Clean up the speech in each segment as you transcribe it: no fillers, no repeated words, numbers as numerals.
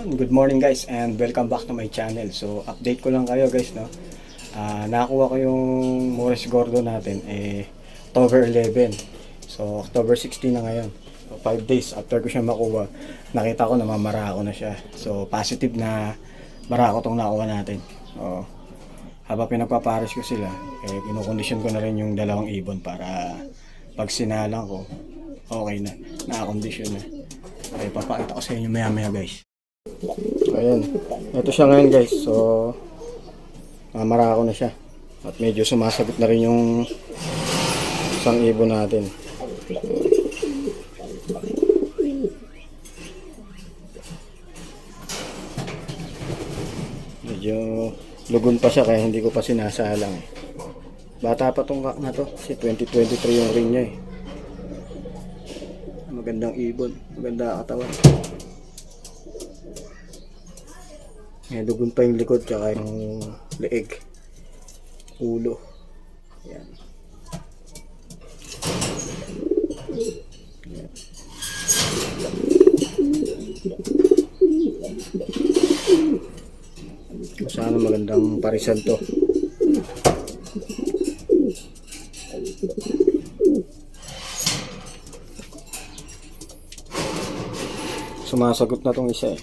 Good morning guys and welcome back to my channel. So update ko lang kayo guys, no. Nakakuha ko yung Morris Gordo natin October 11. So October 16 na ngayon. So 5 days after ko siya makuha, nakita ko na mamarako na siya. So positive na marako tong nakuha natin. Habang pinagpapares ko sila, kinukondisyon ko na rin yung dalawang ibon para pag sinalang ko, okay na, nakakondisyon na. Papakita ko sa inyo maya maya guys. Ayan, ito siya ngayon guys. So mamarako na siya at medyo sumasagot na rin yung isang ibon natin. Medyo lugon pa siya kaya hindi ko pa sinasalang. Bata pa tong kak na to, kasi 2023 yung ring niya Magandang ibon, maganda katawan. May dugon pa yung likod tsaka yung leeg, ulo. Yan. Yan. Sana magandang parisan to. Sumasagot na tong isa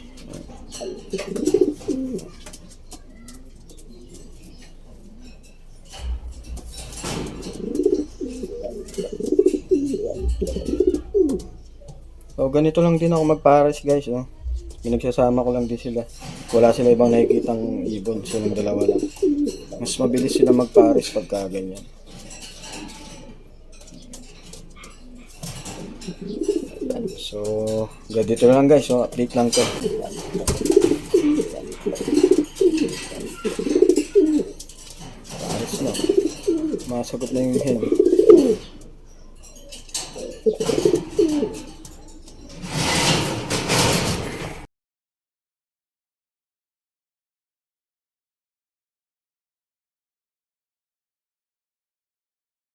So ganito lang din ako magpares guys, no. Pinagsasama ko lang din sila. Wala sila ibang nakikitang ibon, silang dalawa lang. Mas mabilis sila magpares pagka ganyan. So ganito lang guys, so update lang to. Pares na. Masagot na yung hen.